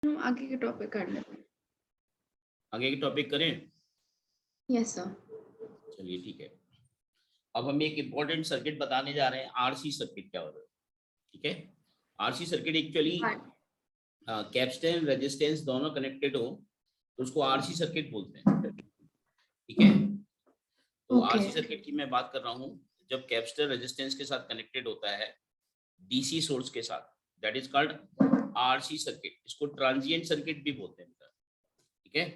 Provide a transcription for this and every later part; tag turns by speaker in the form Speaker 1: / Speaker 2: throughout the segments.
Speaker 1: हम आगे के टॉपिक कर लेते हैं।
Speaker 2: आगे के टॉपिक करें।
Speaker 1: Yes sir.
Speaker 2: चलिए ठीक है। अब हम एक इम्पोर्टेंट सर्किट बताने जा रहे हैं, आरसी सर्किट क्या होता है। ठीक है, RC circuit actually capacitance resistance दोनों कनेक्टेड हो तो उसको आरसी सर्किट बोलते हैं। ठीक है, तो आरसी सर्किट की मैं बात कर रहा हूँ जब कैपेसिटर रेजिस्टेंस के साथ कनेक्टेड होता है डीसी सोर्स के साथ, that is called RC circuit. इसको ट्रांजिएंट सर्किट भी बोलते हैं। ठीक है,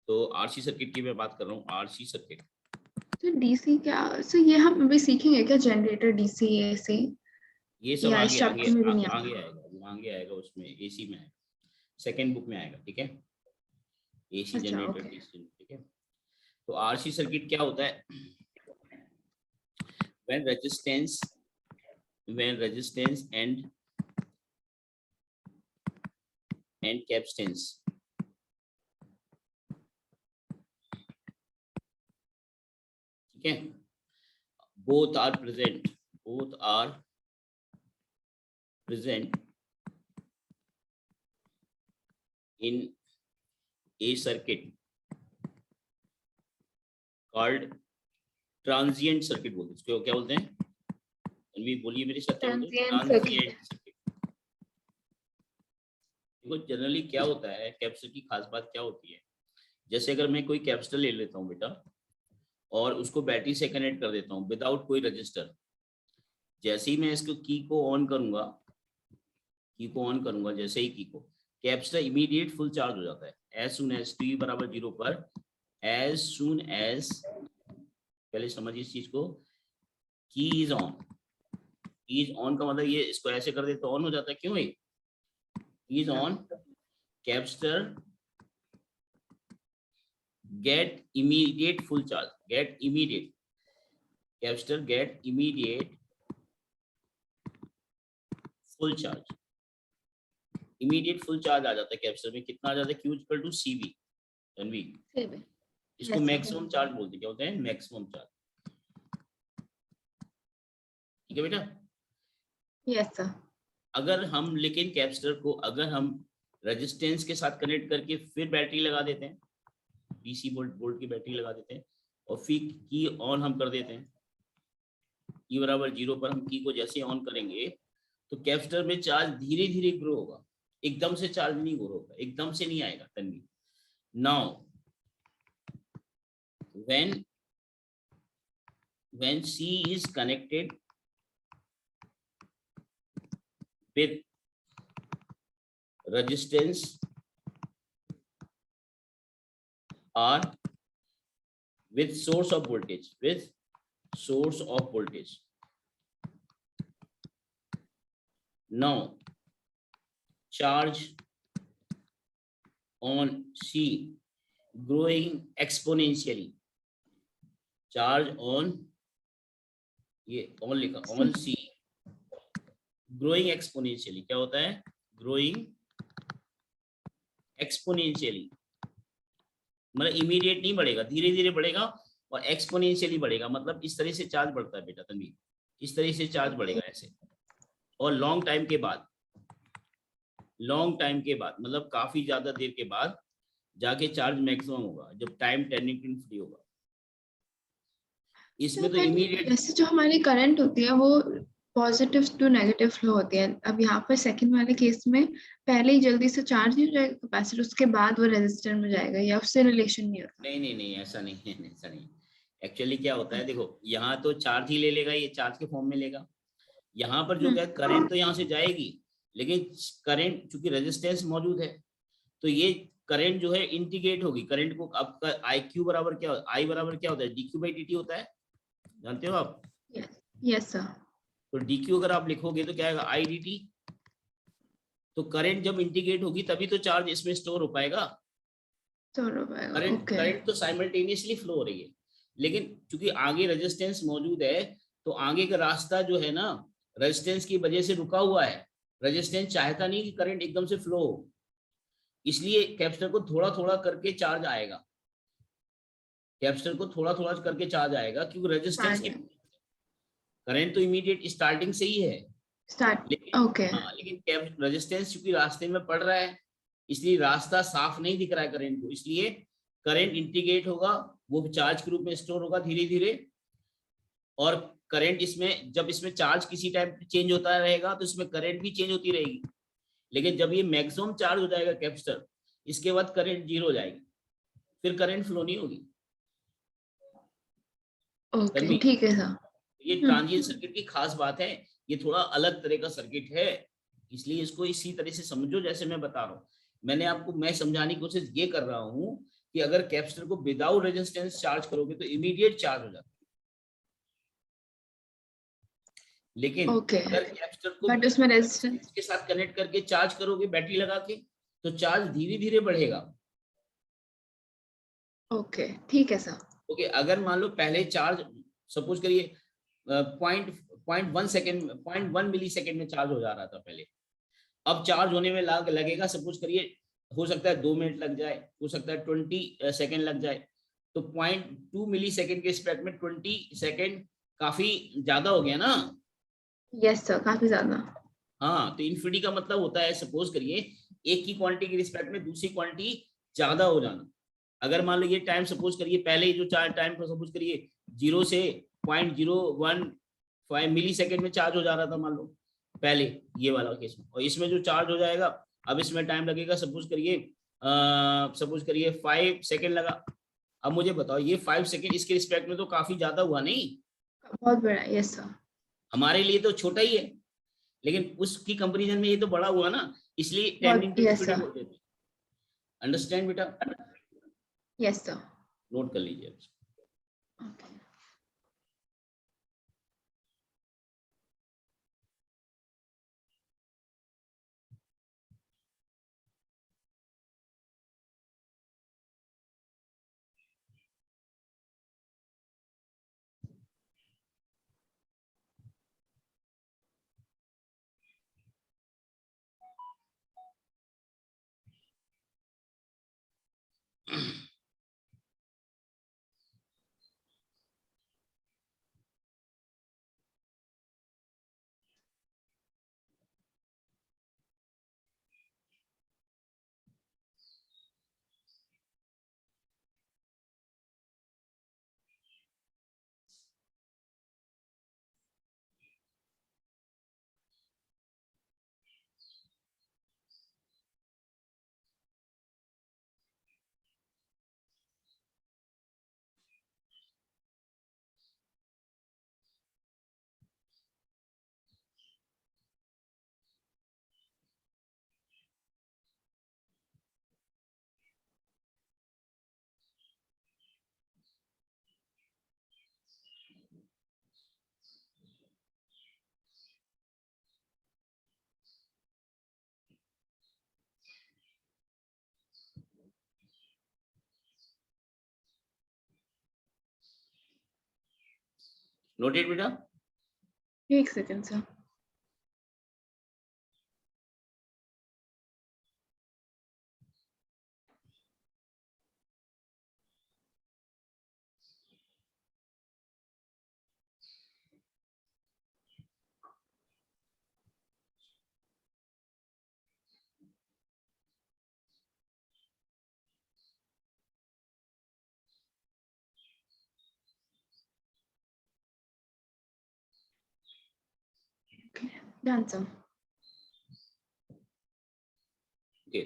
Speaker 2: तो आरसी सर्किट की मैं बात कर रहा हूँ, आरसी सर्किट।
Speaker 1: तो डीसी क्या, सो ये हम अभी सीखेंगे क्या, जनरेटर डीसी एसी?
Speaker 2: ये सब
Speaker 1: या
Speaker 2: आगे
Speaker 1: शब्द
Speaker 2: आगे
Speaker 1: में भी नहीं
Speaker 2: आगे आएगा, आगे आएगा, उसमें एसी में आएगा, सेकेंड बुक में आएगा। ठीक है, एसी
Speaker 1: अच्छा,
Speaker 2: जनरेटर
Speaker 1: ओके।
Speaker 2: डीसी। ठीक है, तो आरसी सर्किट क्या होता है? when resistance and capacitance, ठीक है, both are present in a circuit called transient circuit बोलते हैं। इसको क्या बोलते हैं? अनवी बोलिए मेरे साथ, क्या बोलते हैं? Transient circuit. देखो जनरली क्या होता है, कैपेसिटर की खास बात क्या होती है, जैसे अगर मैं कोई कैपेसिटर ले लेता हूँ बेटा और उसको बैटरी से कनेक्ट कर देता हूँ विदाउट कोई रजिस्टर, जैसे ही मैं इसको की को ऑन करूंगा, जैसे ही की को, कैपेसिटर इमीडिएट फुल चार्ज हो जाता है एज सुन एज टी बराबर 0 पर। एज सुन एज, पहले समझिए इस चीज को, की इज ऑन। की इज ऑन का मतलब ये, इसको ऐसे कर दे तो ऑन हो जाता है। क्यों? Key is on, capacitor get immediate full charge, capacitor get immediate full charge, immediate full charge आ जाता है कैपेसिटर में। कितना आ जाता है? Q equal to CV, Tanvi. इसको मैक्सिमम चार्ज बोलते हैं। क्या होता है? Maximum charge. ठीक है बेटा?
Speaker 1: Yes sir.
Speaker 2: अगर हम लेकिन कैपेसिटर को अगर हम रेजिस्टेंस के साथ कनेक्ट करके फिर बैटरी लगा देते हैं, 20 वोल्ट की बैटरी लगा देते हैं और फिर की ऑन हम कर देते हैं, ई बराबर 0 पर हम की को जैसे ऑन करेंगे तो कैपेसिटर में चार्ज धीरे धीरे ग्रो होगा, एकदम से चार्ज नहीं ग्रो होगा, एकदम से नहीं आएगा Tanvi. Now when C is connected with resistance or with source of voltage, now charge on C growing exponentially, charge on, ये ऑन लिखा, ऑन C ग्रोइंग एक्सपोनेंशियली। क्या होता है? ग्रोइंग एक्सपोनेंशियली, मतलब इमीडिएट नहीं बढ़ेगा, धीरे धीरे बढ़ेगा और एक्सपोनेंशियली बढ़ेगा। मतलब इस तरह से चार्ज बढ़ता है बेटा तन्वी, इस तरह से चार्ज बढ़ेगा ऐसे। और लॉन्ग टाइम के बाद मतलब काफी ज्यादा देर के बाद जाके चार्ज मैक्सिमम होगा, जब टाइम टर्निंग फ्री होगा। इसमें तो इमीडिएट,
Speaker 1: जैसे जो हमारी करंट होती है वो पॉजिटिव टू नेगेटिव फ्लो होती है। अब यहाँ पर सेकंड वाले केस में पहले ही जल्दी से चार्ज नहीं हो जाएगा कैपेसिटर, उसके बाद वो रेजिस्टर में जाएगा, या उससे रिलेशन नहीं होता?
Speaker 2: नहीं ऐसा नहीं है, ऐसा नहीं। एक्चुअली क्या होता है, देखो यहाँ तो चार्ज ही ले लेगा, ये चार्ज के फॉर्म में लेगा। यहाँ पर जो क्या, करंट तो यहाँ से जाएगी, लेकिन करंट चूंकि रेजिस्टेंस मौजूद है तो ये करंट जो है इंटीग्रेट होगी। करंट को आपका आई क्यू बराबर क्या, आई बराबर क्या होता है? D Q by D T होता है, जानते हो आप?
Speaker 1: Yes sir.
Speaker 2: तो डी क्यू अगर आप लिखोगे तो क्या आएगा? I D T. तो करंट जब इंटीग्रेट होगी तभी तो चार्ज इसमें स्टोर हो पाएगा। करंट तो साइमल्टेनियसली फ्लो हो रही है, लेकिन चूंकि आगे रेजिस्टेंस मौजूद है तो आगे का रास्ता जो है ना, रेजिस्टेंस की वजह से रुका हुआ है। रेजिस्टेंस चाहता नहीं कि करंट एकदम से फ्लो हो, इसलिए कैपेसिटर को थोड़ा थोड़ा करके चार्ज आएगा, क्योंकि रेजिस्टेंस की करंट तो इमीडिएट स्टार्टिंग से ही है,
Speaker 1: स्टार्ट
Speaker 2: लेकिन
Speaker 1: ओके
Speaker 2: लेकिन रेजिस्टेंस क्योंकि रास्ते में पड़ रहा है, इसलिए रास्ता साफ नहीं दिख रहा है करंट को, इसलिए करंट इंटीग्रेट होगा, वो चार्ज के रूप में स्टोर होगा धीरे धीरे। और करंट इसमें, जब इसमें चार्ज किसी टाइम चेंज होता रहेगा तो इसमें करंट भी चेंज होती रहेगी। लेकिन जब ये मैक्सिमम चार्ज हो जाएगा कैपेसिटर, इसके बाद करंट जीरो हो जाएगी, फिर करंट फ्लो नहीं होगी।
Speaker 1: ओके ठीक है सर।
Speaker 2: ये ट्रांजिएंट सर्किट की खास बात है, ये थोड़ा अलग तरह का सर्किट है, इसलिए इसको इसी तरह से समझो जैसे मैं बता रहा हूँ। मैंने आपको, मैं समझाने की कोशिश ये कर रहा हूँ कि अगर कैपेसिटर को विदाउट रेजिस्टेंस चार्ज करोगे तो इमीडिएट चार्ज हो जाता है, लेकिन अगर कैपेसिटर को
Speaker 1: बट उसमें रेजिस्टेंस
Speaker 2: के साथ कनेक्ट करके चार्ज करोगे बैटरी लगा के, तो चार्ज धीरे धीरे बढ़ेगा।
Speaker 1: ओके ठीक है सर।
Speaker 2: ओके, अगर मान लो पहले चार्ज सपोज करिए 0.1 मिली सेकेंड में चार्ज हो जा रहा था पहले, अब चार्ज होने में लगेगा सपोज करिए, हो सकता है 2 मिनट लग जाए, हो सकता है 20 सेकेंड लग जाए, तो 0.2 मिली सेकेंड के रिस्पेक्ट में 20 सेकेंड काफी ज्यादा हो गया ना।
Speaker 1: यस सर, काफी ज्यादा।
Speaker 2: हाँ, तो इन्फिनिटी का मतलब होता है सपोज करिए एक की क्वांटिटी के रिस्पेक्ट में दूसरी क्वांटिटी ज्यादा हो जाना। अगर मान लो ये टाइम सपोज करिए पहले जो चार टाइम पर सपोज करिए 0 से 0.015 मिली सेकेंड में चार्ज हो जा रहा था मान लो पहले, ये वाला केस में, और इसमें जो चार्ज हो जाएगा अब इसमें टाइम लगेगा सपोज करिए 5 सेकेंड लगा। अब मुझे बताओ ये 5 सेकेंड इसके रिस्पेक्ट में तो काफी ज्यादा हुआ नहीं,
Speaker 1: बहुत बड़ा। Yes sir.
Speaker 2: हमारे लिए तो छोटा ही है, लेकिन उसकी कंपैरिजन में ये तो बड़ा हुआ ना, इसलिए tending to
Speaker 1: yes
Speaker 2: infinity
Speaker 1: sir.
Speaker 2: बोलते थे। अंडरस्टैंड बेटा?
Speaker 1: Yes sir.
Speaker 2: नोट कर लीजिए।
Speaker 1: ओके
Speaker 2: नोटेड बेटा?
Speaker 1: एक second sir. Done sir.
Speaker 2: Okay,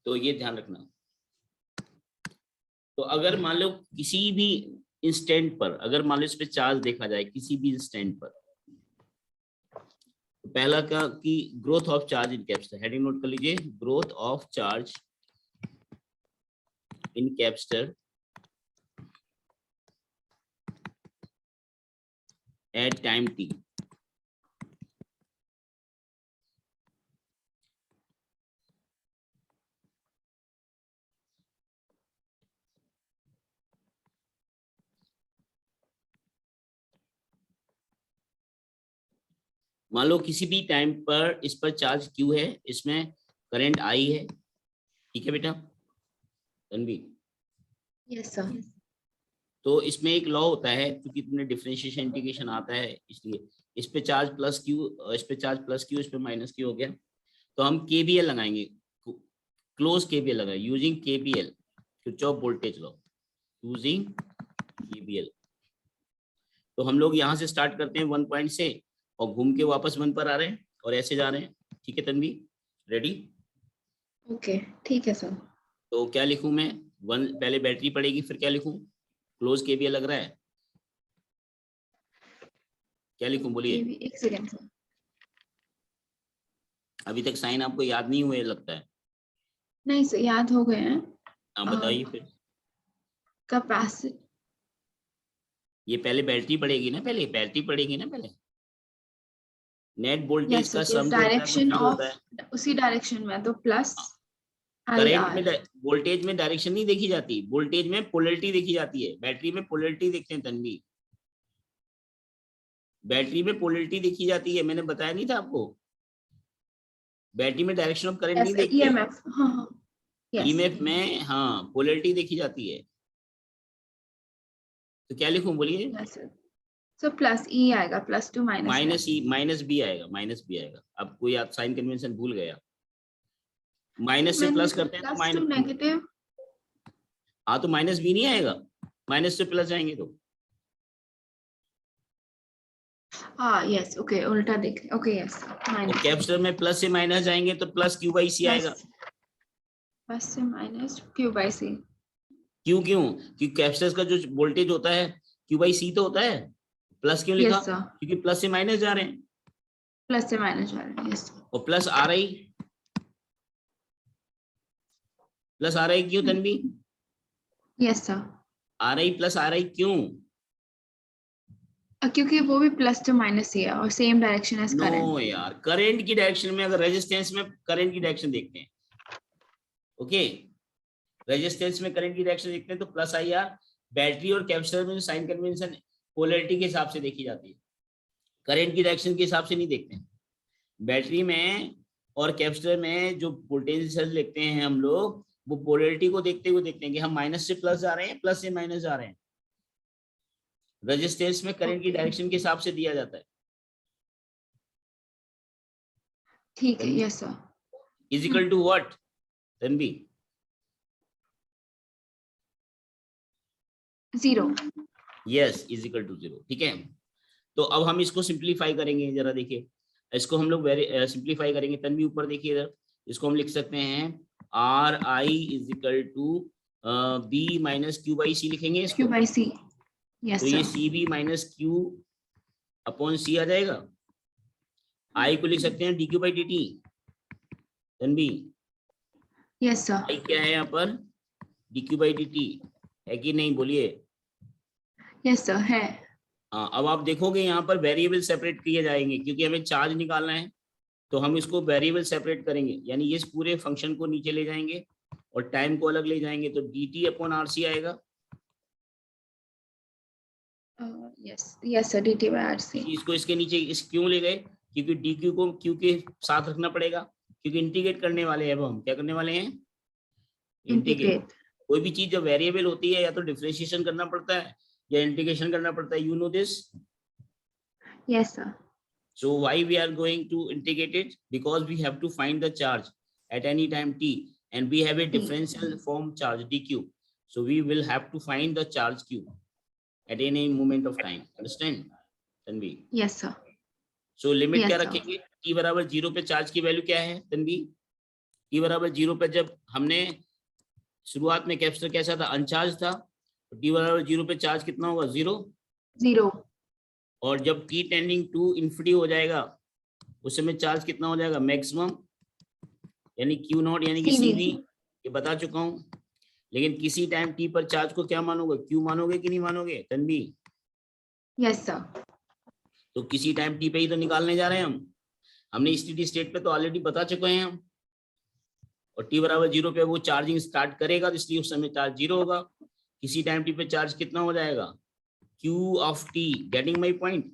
Speaker 2: तो ये ध्यान रखना। तो अगर मान लो किसी भी इंस्टेंट पर, अगर मान लो इस पे चार्ज देखा जाए किसी भी इंस्टेंट पर, तो पहला क्या कि growth of charge in capacitor, heading note कर लीजिए, growth of charge in capacitor at time t। मान लो किसी भी टाइम पर इस पर चार्ज Q है, इसमें करंट I है, ठीक है बेटा तन्वी?
Speaker 1: Yes sir.
Speaker 2: तो इसमें एक लॉ होता है, क्योंकि तुमने डिफरेंशिएशन इंटीग्रेशन आता है इसलिए इस पे चार्ज प्लस क्यू, इस पे चार्ज प्लस क्यू, इस पे माइनस क्यू हो गया। तो हम केबीएल लगाएंगे, क्लोज केबीएल लगाए using KBL, Kirchhoff voltage law, using KBL. तो हम लोग यहाँ से स्टार्ट करते हैं 1 पॉइंट से और घूम के वापस 1 पर आ रहे हैं और ऐसे जा रहे हैं। ठीक है तन्वी, रेडी?
Speaker 1: ओके ठीक है सर।
Speaker 2: तो क्या लिखूं मैं? 1 पहले बैटरी पड़ेगी, फिर क्या लिखूं? क्लोज केबीएल लग रहा है, क्या लिखूं बोलिए?
Speaker 1: एक सेकेंड सर।
Speaker 2: अभी तक साइन आपको याद नहीं हुए लगता है।
Speaker 1: नहीं सर, याद हो गए हैं।
Speaker 2: हाँ बताइए फिर।
Speaker 1: कैपेसिटी।
Speaker 2: ये पहले बैटरी पड़ेगी ना, पहले बैटरी पड़ेगी ना पहले। नेट वोल्टेज
Speaker 1: यस
Speaker 2: का
Speaker 1: सर,
Speaker 2: सम जो होता है वो
Speaker 1: डायरेक्शन
Speaker 2: जीरो होता है।
Speaker 1: ऑफ उसी डायरेक्शन में, तो प्लस आई
Speaker 2: करंट में
Speaker 1: आर।
Speaker 2: वोल्टेज में डायरेक्शन नहीं देखी जाती, वोल्टेज में पोलैरिटी देखी जाती है। बैटरी में पोलैरिटी देखते हैं तन्वी, बैटरी में पोलैरिटी देखी जाती है, मैंने बताया नहीं था आपको? बैटरी में डायरेक्शन ऑफ करंट नहीं
Speaker 1: यस
Speaker 2: देखते,
Speaker 1: ईएमएफ, हाँ हाँ यस।
Speaker 2: ईएमएफ में हाँ पोलैरिटी देखी जाती है। तो क्या लिखूं बोलिए?
Speaker 1: यस सर, सो प्लस ई आएगा, प्लस टू माइनस में।
Speaker 2: माइनस ई, माइनस बी आएगा, माइनस बी आएगा। अब कोई आप साइन कन्वेंशन भूल गया, माइनस से
Speaker 1: मैंने
Speaker 2: प्लस
Speaker 1: सर
Speaker 2: करते हैं तो
Speaker 1: प्लस टू
Speaker 2: माइनस।
Speaker 1: नेगेटिव।
Speaker 2: हाँ तो माइनस बी नहीं आएगा, माइनस से प्लस जाएंगे तो।
Speaker 1: हाँ यस, ओके उल्टा देख, ओके यस
Speaker 2: और
Speaker 1: माइनस।
Speaker 2: कैपेसिटर में प्लस से माइनस जाएंगे तो plus Q by C
Speaker 1: plus,
Speaker 2: आएगा।
Speaker 1: प्लस से माइनस क्यू बाई सी।
Speaker 2: क्यों क्यों? क्योंकि कैपेसिटर का जो वोल्टेज होता है क्यू बाई सी तो होता है। प्लस क्यों लिखा?
Speaker 1: यस सर,
Speaker 2: क्योंकि प्लस से माइनस जा रहे हैं
Speaker 1: प्लस से माइनस जा रहा है, यस।
Speaker 2: और प्लस आ रही, प्लस आ रही क्यों तन्वी?
Speaker 1: यस सर,
Speaker 2: आ रही प्लस आ रही क्यों?
Speaker 1: क्योंकि वो भी प्लस टू माइनस ही है और same direction as current.
Speaker 2: No यार, करंट की डायरेक्शन में, अगर रेजिस्टेंस में करंट की डायरेक्शन देखते हैं, ओके, रेजिस्टेंस में करंट की डायरेक्शन देखते हैं तो प्लस आई आर। बैटरी और कैपेसिटर में साइन कन्वेंशन पोलैरिटी के हिसाब से देखी जाती है, करंट की डायरेक्शन के हिसाब से नहीं देखते हैं। बैटरी में और कैपेसिटर में जो पोटेंशियल देखते हैं हम लोग, वो पोलैरिटी को देखते हुए देखते हैं कि हम माइनस से प्लस जा रहे हैं, प्लस से माइनस जा रहे हैं। रेजिस्टेंस में करंट की
Speaker 1: ओके
Speaker 2: डायरेक्शन के हिसाब से दिया जाता है।
Speaker 1: ठीक है, yes sir.
Speaker 2: Is equal to what Tanvi?
Speaker 1: Zero.
Speaker 2: Yes, is equal to zero. ठीक है, तो अब हम इसको सिंप्लीफाई करेंगे, जरा देखिए इसको हम लोग वेरी सिंप्लीफाई करेंगे। तन्वी ऊपर देखिए इधर, इसको हम लिख सकते हैं R I is equal to B minus Q by C लिखेंगे
Speaker 1: क्यू
Speaker 2: इसको।
Speaker 1: बाई सी,
Speaker 2: तो
Speaker 1: यस
Speaker 2: ये
Speaker 1: sir.
Speaker 2: C B minus Q upon C आ जाएगा। आई को लिख सकते हैं D Q by D T. Tanvi
Speaker 1: yes sir,
Speaker 2: I क्या है यहाँ पर? D Q by D T है कि नहीं बोलिए?
Speaker 1: यस सर है।
Speaker 2: हाँ, अब आप देखोगे यहाँ पर वेरिएबल सेपरेट किए जाएंगे क्योंकि हमें चार्ज निकालना है, तो हम इसको वेरिएबल सेपरेट करेंगे, यानी ये इस पूरे फंक्शन को नीचे ले जाएंगे और टाइम को अलग ले जाएंगे, तो D T upon R C आएगा।
Speaker 1: Yes yes sir, D T by R C.
Speaker 2: इसको इसके नीचे इस क्यों ले गए? क्योंकि डी क्यू को क्यू के साथ रखना पड़ेगा, क्योंकि इंटीग्रेट करने वाले हैं। अब हम क्या करने वाले हैं? इंटीग्रेट।
Speaker 1: इंटीग्रेट।
Speaker 2: कोई भी चीज जब वेरिएबल होती है या तो डिफरेंशिएशन करना पड़ता है या इंटीग्रेशन करना पड़ता है, you know this.
Speaker 1: Yes sir.
Speaker 2: So why we are going to integrate it? Because we have to find the charge at any time t, and we have a differential form charge dq. So we will have to find the charge q at any moment of time. Understand? Tanvi.
Speaker 1: Yes sir.
Speaker 2: So limit क्या
Speaker 1: yes sir.
Speaker 2: रखेंगे? t बराबर 0 पे charge की वैल्यू क्या है Tanvi? t बराबर 0 पे जब हमने शुरुआत में कैपेसिटर कैसा था? अनचार्ज था। तो t बराबर 0 पे चार्ज कितना होगा? 0।
Speaker 1: जीरो।
Speaker 2: और जब t टेंडिंग टू इन्फिनिटी हो जाएगा उस समय चार्ज कितना हो जाएगा? मैक्सिमम, यानी क्यू नॉट यानी कि
Speaker 1: सीवी।
Speaker 2: सीवी। ये बता चुका हूं। लेकिन किसी टाइम टी पर चार्ज को क्या मानोगे? क्यू मानोगे कि नहीं मानोगे तन्वी?
Speaker 1: Yes sir.
Speaker 2: तो किसी टाइम टी पे ही तो निकालने जा रहे हैं हम। हमने स्टेडी स्टेट पे तो ऑलरेडी बता चुके हैं हम। और टी बराबर 0 पे वो चार्जिंग स्टार्ट करेगा, तो इसलिए उस समय चार्ज 0 होगा। किसी टाइम टी पे चार्ज कितना हो जाएगा? Q of T. Getting my point?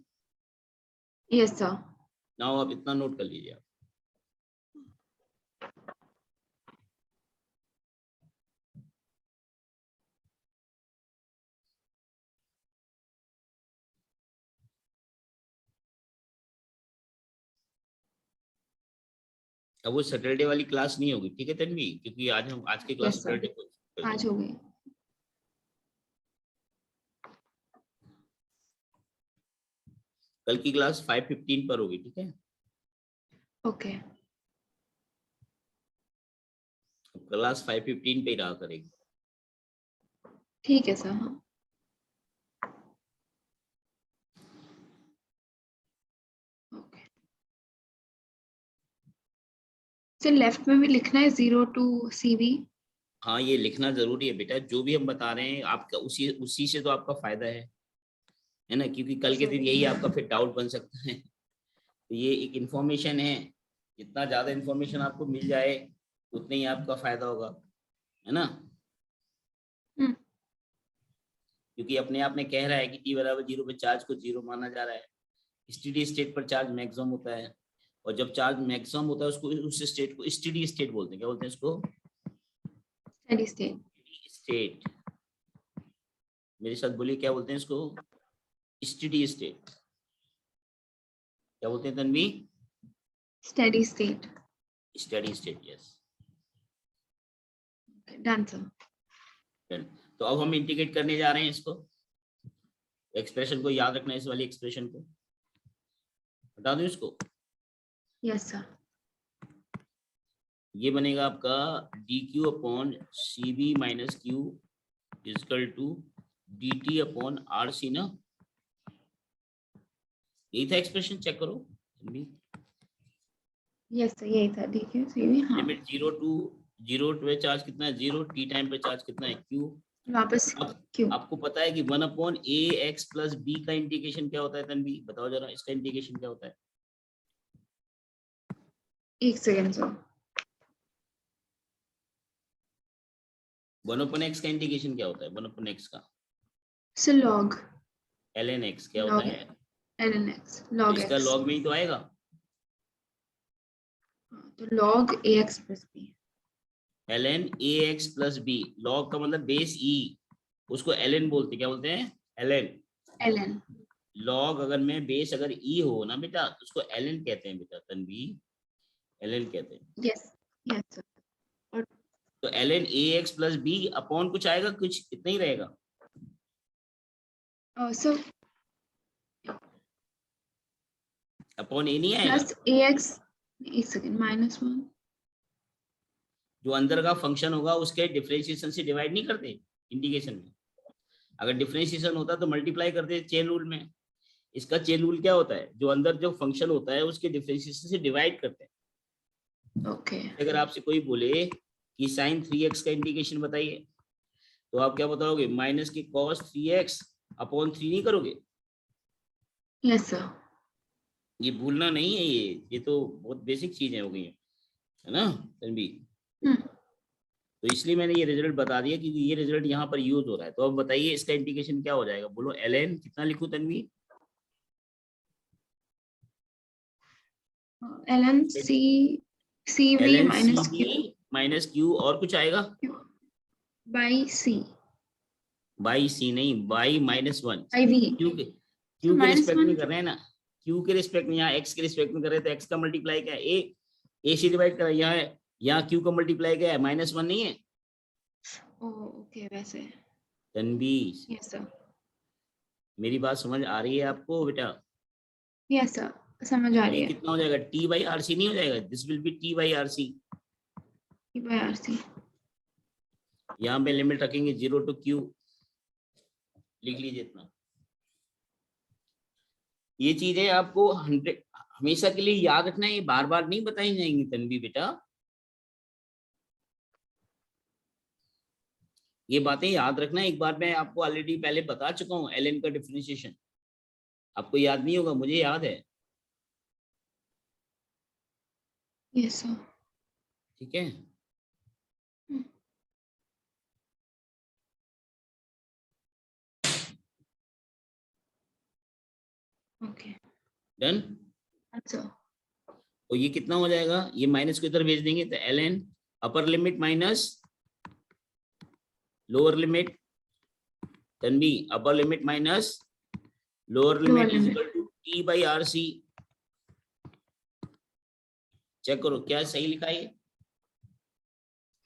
Speaker 1: Yes sir.
Speaker 2: Now आप इतना नोट कर लीजिए। अब वो सैटरडे वाली क्लास नहीं होगी, ठीक है तन्वी, क्योंकि आज की क्लास
Speaker 1: यस
Speaker 2: सैटरडे
Speaker 1: सर,
Speaker 2: को
Speaker 1: आज हो गई।
Speaker 2: कल की क्लास 5:15 पर होगी, ठीक है।
Speaker 1: ओके
Speaker 2: क्लास 5:15 पे ही रहा करेगी।
Speaker 1: ठीक है सर। हाँ ओके सर, लेफ्ट में भी लिखना है 0 to CV।
Speaker 2: हाँ ये लिखना जरूरी है बेटा, जो भी हम बता रहे हैं आपका उसी उसी से तो आपका फायदा है ना, क्योंकि कल के
Speaker 1: सर
Speaker 2: दिन यही आपका फिर डाउट बन सकता है। तो ये एक इंफॉर्मेशन है, जितना ज्यादा इंफॉर्मेशन आपको मिल जाए उतना ही आपका फायदा होगा, है ना। क्योंकि अपने आप में कह रहा है कि t बराबर 0 पे चार्ज को 0 माना जा रहा है, स्टेडी स्टेट पर चार्ज मैक्सिमम होता है, और जब चार्ज मैक्सिमम होता है उसको उस स्टेट को स्टेडी स्टेट बोलते हैं। क्या बोलते हैं इसको?
Speaker 1: Steady state.
Speaker 2: स्टेट। मेरे साथ बोलिए, क्या बोलते हैं इसको? Steady state. क्या बोलते हैं Tanvi?
Speaker 1: Steady state.
Speaker 2: Steady state, yes.
Speaker 1: Done sir.
Speaker 2: तो अब हम इंटीग्रेट करने जा रहे हैं इसको, एक्सप्रेशन को याद रखना है, इस वाली एक्सप्रेशन को बता दूं इसको।
Speaker 1: Yes sir.
Speaker 2: ये बनेगा आपका dq upon cv minus q is equal to dt upon rc ना, यही था एक्सप्रेशन, चेक करो भी।
Speaker 1: यस सर, यही था। ठीक है CV। हाँ
Speaker 2: लिमिट 0 पे चार्ज कितना है 0, t टाइम पे चार्ज कितना है q।
Speaker 1: वापस
Speaker 2: अब
Speaker 1: क्यों?
Speaker 2: आपको पता है कि 1 अपॉन ax प्लस b का इंटीग्रेशन क्या होता है तन्वी, बताओ जरा इसका इंटीग्रेशन क्या होता है।
Speaker 1: एक सेकेंड सर।
Speaker 2: 1 अपॉन x का इंटीग्रेशन क्या होता है, 1 अपॉन x का
Speaker 1: सर लॉग।
Speaker 2: ln x क्या होता
Speaker 1: लॉग
Speaker 2: है,
Speaker 1: ln x,
Speaker 2: तो
Speaker 1: लॉग
Speaker 2: इसका
Speaker 1: x।
Speaker 2: लॉग में ही तो आएगा।
Speaker 1: तो log ax plus b।
Speaker 2: ln ax plus b, log का मतलब बेस e, उसको ln बोलते, क्या बोलते हैं? ln।
Speaker 1: ln।
Speaker 2: लॉग अगर में बेस अगर e हो ना बेटा तो उसको ln कहते हैं बेटा, तन्वी ln कहते हैं।
Speaker 1: Yes yes sir. और
Speaker 2: तो ln ax plus b upon कुछ आएगा, कुछ इतना ही रहेगा।
Speaker 1: सर
Speaker 2: अपॉन ए नहीं आएगा,
Speaker 1: प्लस ax, एक सेकेंड, -1।
Speaker 2: जो अंदर का फंक्शन होगा उसके डिफरेंशिएशन से डिवाइड नहीं करते इंटीग्रेशन में। अगर डिफरेंशिएशन होता तो मल्टीप्लाई करते चेन रूल में। इसका चेन रूल क्या होता है, जो अंदर जो फंक्शन होता है उसके डिफरेंशिएशन से डिवाइड करते हैं।
Speaker 1: ओके
Speaker 2: अगर आपसे कोई बोले कि sin 3x का इंटीग्रेशन बताइए, तो आप क्या बताओगे, माइनस की cos 3x अपॉन 3 नहीं करोगे।
Speaker 1: Yes sir.
Speaker 2: ये भूलना नहीं है, ये तो बहुत बेसिक चीजें हो गई है ना तन्वी। तो इसलिए मैंने ये रिजल्ट बता दिया क्योंकि ये रिजल्ट यहाँ पर यूज हो रहा है। तो अब बताइए इसका इंटीग्रेशन क्या हो जाएगा, बोलो ln कितना लिखूं Tanvi?
Speaker 1: ln c cv
Speaker 2: ln
Speaker 1: minus
Speaker 2: cv
Speaker 1: q
Speaker 2: minus q, और कुछ आएगा?
Speaker 1: by c
Speaker 2: बाई सी नहीं, बाई -1।
Speaker 1: by v।
Speaker 2: क्यू के रिस्पेक्ट
Speaker 1: -1
Speaker 2: में कर रहे हैं ना, क्यू के रिस्पेक्ट में, यहाँ एक्स के रिस्पेक्ट में कर रहे हैं तो एक्स का मल्टीप्लाई क्या है, ए से डिवाइड कर, यहाँ क्यू का मल्टीप्लाई क्या है, -1 नहीं है
Speaker 1: ओके वैसे।
Speaker 2: तन्वी।
Speaker 1: Yes sir.
Speaker 2: मेरी बात समझ आ रही है आपको बेटा?
Speaker 1: यस सर, समझ आ
Speaker 2: तो
Speaker 1: रही
Speaker 2: ये
Speaker 1: है।
Speaker 2: कितना हो जाएगा, t/rc नहीं हो जाएगा, this will be t/rc।
Speaker 1: by rc।
Speaker 2: यहाँ पे लिमिट रखेंगे 0 to q, लिख लीजिए इतना। ये चीजें आपको 100 हमेशा के लिए याद रखना है, ये बार बार नहीं बताई जाएंगी तन्वी बेटा। ये बातें याद रखना, एक बार मैं आपको ऑलरेडी पहले बता चुका हूँ ln का डिफरेंशिएशन, आपको याद नहीं होगा, मुझे याद है,
Speaker 1: यस सर।
Speaker 2: ठीक है।
Speaker 1: Okay
Speaker 2: done.
Speaker 1: अच्छा।
Speaker 2: तो ये कितना हो जाएगा, ये माइनस को इधर भेज देंगे तो ln upper limit minus lower limit, Tanvi upper limit minus lower limit is equal to t/rc। Check करो क्या सही लिखा है।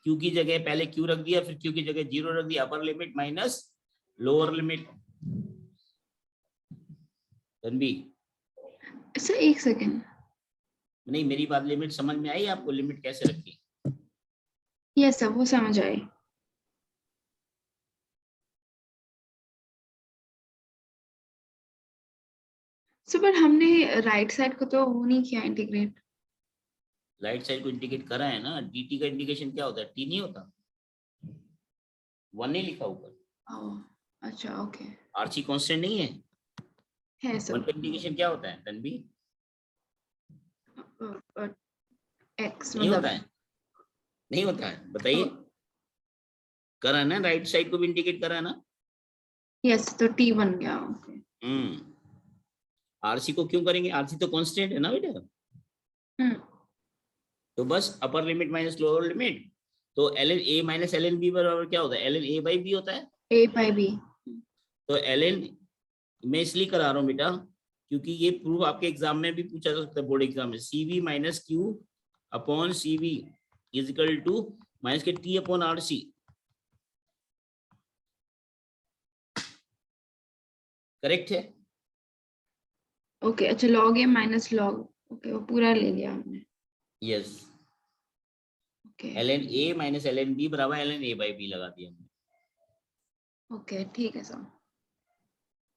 Speaker 2: क्यू की जगह पहले क्यू रख दिया, फिर क्यू की जगह 0 रख दिया, अपर limit minus lower limit. Tanvi
Speaker 1: sir एक सेकेंड,
Speaker 2: नहीं, मेरी बात लिमिट समझ में आई आपको? लिमिट कैसे रखी?
Speaker 1: यस सर वो समझ आई। सर पर हमने राइट साइड को तो वो नहीं किया इंटीग्रेट।
Speaker 2: राइट साइड को इंडिकेट करा है ना। dt का इंडिकेशन क्या होता है? t नहीं होता, 1 नहीं लिखा ऊपर।
Speaker 1: अच्छा ओके।
Speaker 2: आरसी कांस्टेंट नहीं है।
Speaker 1: है सर।
Speaker 2: 1 का इंडिकेशन क्या होता है तन्वी?
Speaker 1: एक्स
Speaker 2: नहीं
Speaker 1: मतलब
Speaker 2: होता है, नहीं होता है, बताइए। करा है ना, राइट साइड को भी इंडिकेट करा है ना।
Speaker 1: यस तो टी बन गया। ओके।
Speaker 2: आरसी को क्यों करेंगे? आरसी तो कांस्टेंट है ना बेटा। तो बस अपर लिमिट माइनस लोअर लिमिट, तो ln a minus ln b बराबर क्या होता है? ln a बाई b होता है।
Speaker 1: ए बाई बी।
Speaker 2: तो ln मैं इसलिए करा रहा हूँ बेटा क्योंकि ये प्रूफ आपके एग्जाम में भी पूछा जा सकता है, बोर्ड एग्जाम में। cv minus Q upon cv is equal to minus K t upon rc। Correct है?
Speaker 1: ओके अच्छा log A minus log, okay वो पूरा ले लिया हमने।
Speaker 2: Yes.
Speaker 1: Okay
Speaker 2: ln a minus ln b बराबर ln a बाई b लगा दिया हमने।
Speaker 1: ओके ठीक है सर।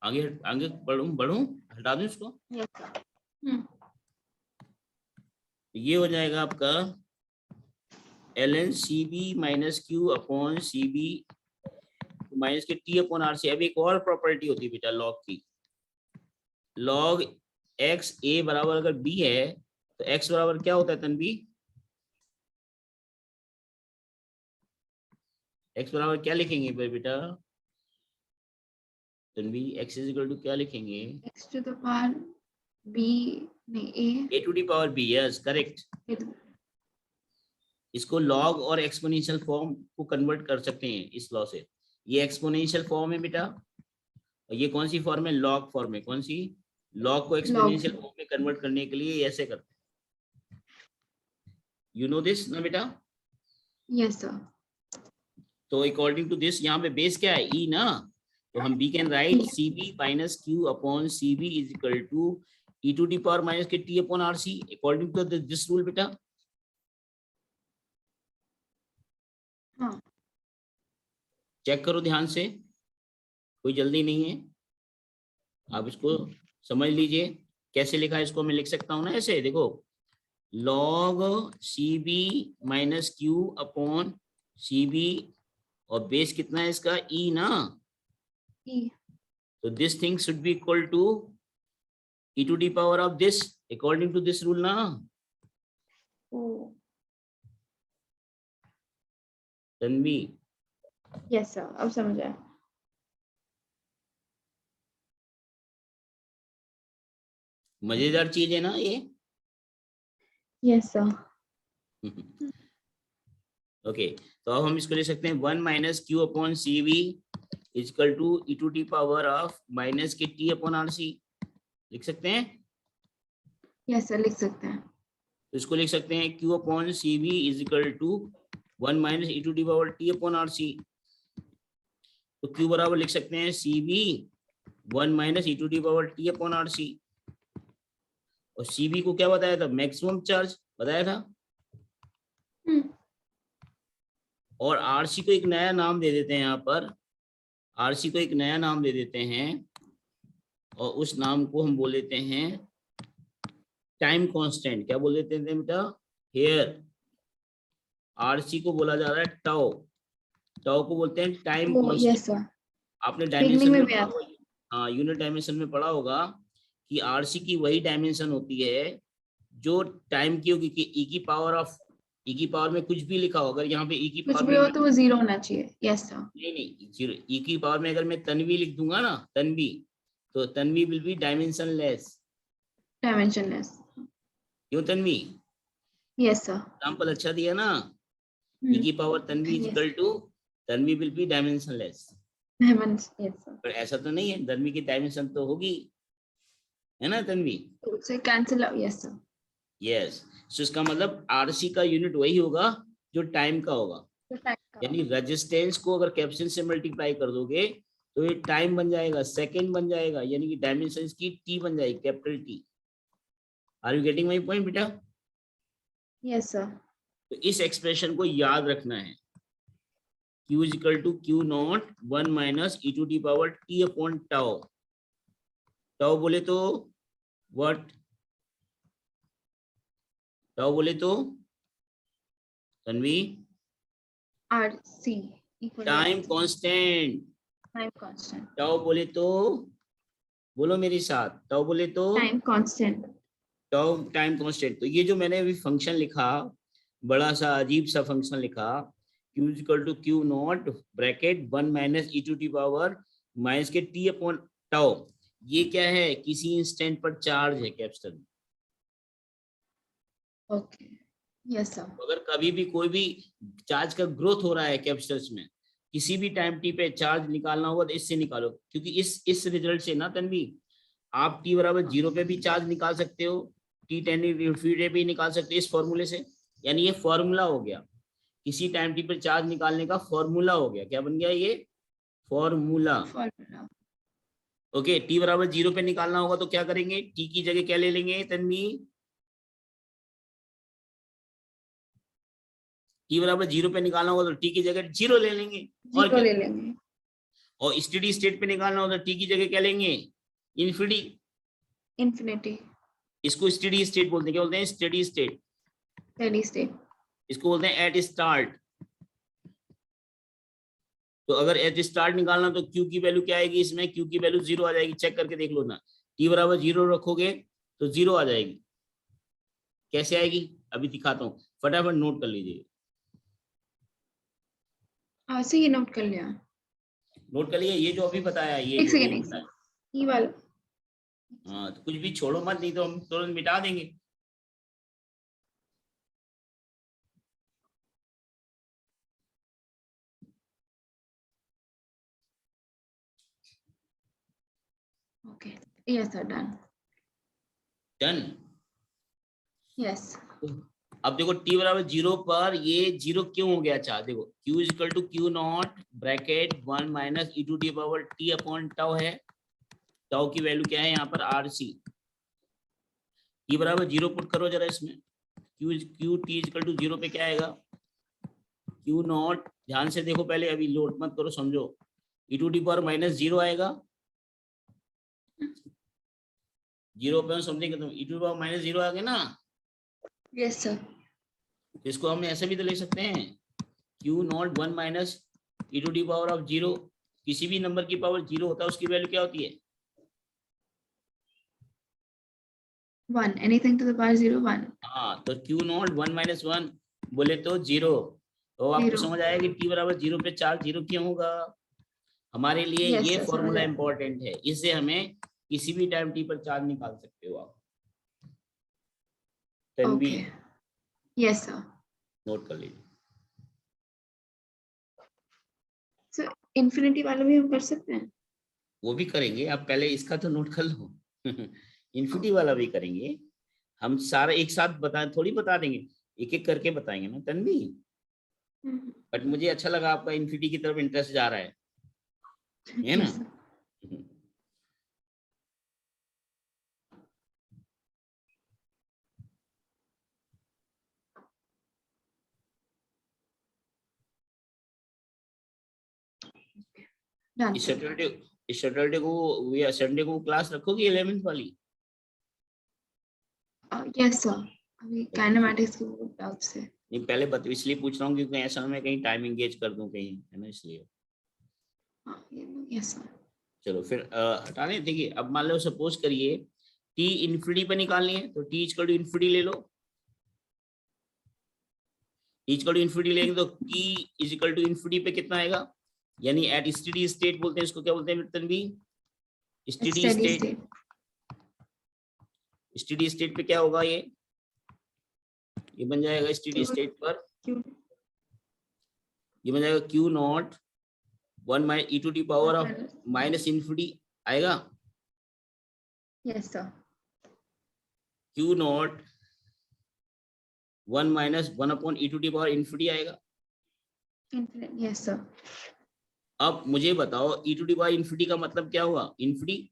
Speaker 2: आगे आगे बढ़ूं हटा दूं इसको।
Speaker 1: Yes sir.
Speaker 2: ये हो जाएगा आपका ln cb minus Q upon cb minus K t upon R सी। अब एक और प्रॉपर्टी होती है बेटा लॉग की। लॉग x a बराबर अगर b है तो x बराबर क्या होता है तन्वी? x बराबर क्या लिखेंगे बेटा Tanvi? x is equal to क्या लिखेंगे?
Speaker 1: X to the power B नहीं
Speaker 2: a to the power b। Yes correct.
Speaker 1: A.
Speaker 2: इसको लॉग और एक्सपोनेंशियल फॉर्म को कन्वर्ट कर सकते हैं इस लॉ से। ये एक्सपोनेंशियल फॉर्म है बेटा, और ये कौन सी फॉर्म है? लॉग फॉर्म है। कौन सी? लॉग को
Speaker 1: लॉग।
Speaker 2: एक्सपोनेंशियल फॉर्म में कन्वर्ट करने के लिए ऐसे करते हैं। यू नो दिस ना बेटा?
Speaker 1: Yes sir.
Speaker 2: तो अकॉर्डिंग टू दिस यहाँ पे बेस क्या है? ई ना। तो हम we can write C B minus Q upon C B is equal to E to the power minus K T upon R C according to this rule बेटा।
Speaker 1: हाँ
Speaker 2: check करो ध्यान से, कोई जल्दी नहीं है, आप इसको समझ लीजिए। कैसे लिखा है इसको? मैं लिख सकता हूँ ना ऐसे, देखो log C B minus Q upon C B, और बेस कितना है इसका? ई ना।
Speaker 1: ई।
Speaker 2: तो this thing should be equal to e to the power of this according to this rule ना।
Speaker 1: ओ
Speaker 2: तन्वी
Speaker 1: यस सर अब समझ आया।
Speaker 2: मजेदार चीज है ना ये।
Speaker 1: Yes sir.
Speaker 2: ओके तो अब हम इसको लिख सकते हैं 1 minus Q upon C V is equal to E to T power of minus K T upon R C. लिख सकते हैं?
Speaker 1: यस सर लिख सकते हैं।
Speaker 2: तो इसको लिख सकते हैं Q upon C V is equal to 1 minus E to T power T upon R C. तो क्यू बराबर लिख सकते हैं C V 1 minus E to T power T upon R C. और सी वी को क्या बताया था? मैक्सिमम चार्ज बताया था। और आरसी को एक नया नाम दे देते हैं यहाँ पर। आरसी को एक नया नाम दे देते हैं और उस नाम को हम बोल देते हैं टाइम कांस्टेंट। क्या बोल देते हैं बेटा? हियर आरसी को बोला जा रहा है टाउ। टाउ को बोलते हैं टाइम कांस्टेंट।
Speaker 1: यस सर
Speaker 2: आपने डायमेंशन में
Speaker 1: भी
Speaker 2: पढ़ा होगा, हाँ यूनिट डायमेंशन में पढ़ा होगा कि आरसी की वही डायमेंशन होती है जो टाइम की होगी कि ई की पावर ऑफ, ई की पावर में कुछ भी लिखा होगा, यहाँ पे ई की
Speaker 1: कुछ
Speaker 2: पावर
Speaker 1: भी
Speaker 2: में
Speaker 1: हो तो वो जीरो होना चाहिए। Yes sir.
Speaker 2: नहीं जीरो। ई की पावर में अगर मैं तन्वी लिख दूंगा ना, तन्वी, तो Tanvi will be dimension less.
Speaker 1: Dimensionless.
Speaker 2: क्यों तन्वी?
Speaker 1: Yes sir.
Speaker 2: एग्जाम्पल अच्छा दिया ना। ई की power Tanvi is equal to Tanvi will be dimensionless.
Speaker 1: Yes sir.
Speaker 2: पर ऐसा तो नहीं है, तन्वी की डायमेंशन तो होगी, है ना तन्वी?
Speaker 1: तो उसे कैंसिल। Yes sir.
Speaker 2: यस। सो इसका मतलब आरसी का यूनिट वही होगा जो टाइम का होगा, यानी रेजिस्टेंस को अगर कैपेसिटेंस से मल्टीप्लाई कर दोगे तो ये टाइम बन जाएगा, सेकंड बन जाएगा, यानी कि डायमेंशन की टी बन जाएगी, capital T. Are you getting my point बेटा?
Speaker 1: Yes sir.
Speaker 2: तो इस एक्सप्रेशन को याद रखना है, Q is equal to Q naught 1 minus e to the power t upon tau। Tau बोले तो व्हाट? टाउ बोले तो Tanvi
Speaker 1: RC equal to
Speaker 2: time constant.
Speaker 1: Time constant.
Speaker 2: Tau बोले तो बोलो मेरे साथ, टाउ बोले तो
Speaker 1: time constant.
Speaker 2: Tau time constant. तो ये जो मैंने अभी फंक्शन लिखा, बड़ा सा अजीब सा फंक्शन लिखा, Q is equal to Q naught bracket 1 minus e to the power minus K t अपॉन टाउ, ये क्या है? किसी इंस्टेंट पर चार्ज है कैपेसिटर में।
Speaker 1: Okay yes sir.
Speaker 2: अगर कभी भी कोई भी चार्ज का ग्रोथ हो रहा है कैपेसिटर्स में, किसी भी टाइम टी पे चार्ज निकालना होगा तो इससे निकालो, क्योंकि इस रिजल्ट से ना तन्वी, आप टी बराबर 0 पे भी चार्ज निकाल सकते हो, टी 10 पे भी निकाल सकते हो इस फॉर्मूले से। यानी ये फॉर्मूला हो गया, किसी टाइम टी पर चार्ज निकालने का फॉर्मूला हो गया। क्या बन गया ये? फॉर्मूला। ओके, टी बराबर 0 पे निकालना होगा तो क्या करेंगे? टी की जगह क्या ले लेंगे तन्वी? टी बराबर 0 पे निकालना होगा तो टी की जगह 0 ले लेंगे, और क्या
Speaker 1: ले लेंगे।
Speaker 2: और स्टेडी स्टेट पे निकालना होगा तो टी की जगह क्या लेंगे?
Speaker 1: इन्फिनिटी।
Speaker 2: इसको स्टेडी स्टेट बोलते हैं। क्या बोलते हैं? Steady state.
Speaker 1: Steady state.
Speaker 2: इसको बोलते हैं एट स्टार्ट। तो अगर एट स्टार्ट निकालना तो क्यू की वैल्यू क्या आएगी? इसमें क्यू की वैल्यू 0 आ जाएगी, चेक करके देख लो ना। टी बराबर 0 रखोगे तो 0 आ जाएगी। कैसे आएगी अभी दिखाता हूँ, फटाफट नोट कर लीजिए।
Speaker 1: ऐसे ही नोट कर लिया।
Speaker 2: नोट कर लिया, ये जो अभी बताया, ये
Speaker 1: एक
Speaker 2: जो
Speaker 1: सेकंड, ये वाला।
Speaker 2: हाँ, तो कुछ भी छोड़ो मत, नहीं तो हम तुरंत मिटा देंगे।
Speaker 1: Okay yes sir, done.
Speaker 2: Done.
Speaker 1: Yes.
Speaker 2: अब देखो t बराबर 0 पर ये 0 क्यों हो गया चार्ज? देखो q is equal to q not bracket 1 minus e to the power t अपॉन टाउ है। टाउ की वैल्यू क्या है यहाँ पर? rc। t बराबर 0 पुट करो जरा इसमें, q t is equal to 0 पे क्या आएगा? q नॉट, ध्यान से देखो पहले, अभी लोड मत करो, समझो। e to the power minus 0 आएगा, 0 पे हम समझेंगे तो e to the power minus 0 आ गया ना।
Speaker 1: Yes sir.
Speaker 2: इसको हम ऐसे भी तो लिख सकते हैं, Q not 1 minus e to the power of 0। किसी भी नंबर की पावर 0 होता है उसकी वैल्यू क्या होती है?
Speaker 1: 1, एनीथिंग टू द पावर 0 1।
Speaker 2: हाँ, तो Q नॉट 1 माइनस 1 बोले तो 0। तो आपको समझ आया कि t बराबर 0 पे चार्ज 0 क्यों होगा? हमारे लिए ये फॉर्मूला इंपॉर्टेंट है, इससे हमें किसी भी टाइम t पर चार्ज निकाल सकते हो आप। तन्वी
Speaker 1: यस सर,
Speaker 2: नोट कर लीजिए।
Speaker 1: सर इन्फिनिटी वाला भी हम कर सकते हैं?
Speaker 2: वो भी करेंगे, आप पहले इसका तो नोट कर लो। इन्फिनिटी वाला भी करेंगे हम, सारा एक साथ बता थोड़ी बता देंगे, एक एक करके बताएंगे ना तन्वी। बट मुझे अच्छा लगा आपका इन्फिनिटी की तरफ इंटरेस्ट जा रहा है ना? इस सैटरडे को या संडे को क्लास रखोगी 11th वाली?
Speaker 1: यस सर, अभी काइनेमैटिक्स के बहुत डाउट से।
Speaker 2: नहीं, पहले इसलिए पूछ रहा हूँ क्योंकि ऐसा मैं कहीं टाइम एंगेज कर दूं कहीं, है ना, इसलिए।
Speaker 1: Yes sir.
Speaker 2: चलो फिर हटाने। देखिए अब मान लो, सपोज करिए t इन्फिनिटी पे निकालनी है तो t इक्वल टू इन्फिनिटी ले लो। t इक्वल टू इन्फिनिटी लेंगे तो t is equal to infinity पे कितना आएगा? यानी एट स्टेडी स्टेट बोलते हैं इसको। क्या बोलते हैं Tanvi? Steady state. Steady state पे क्या होगा? ये बन जाएगा स्टेडी स्टेट पर, ये बन जाएगा Q not 1 minus e to the power of minus infinity आएगा।
Speaker 1: Yes sir.
Speaker 2: Q not 1 minus 1 upon E to the power infinity आएगा।
Speaker 1: Yes sir.
Speaker 2: अब मुझे बताओ E to the power infinity का मतलब क्या हुआ? इन्फिनिटी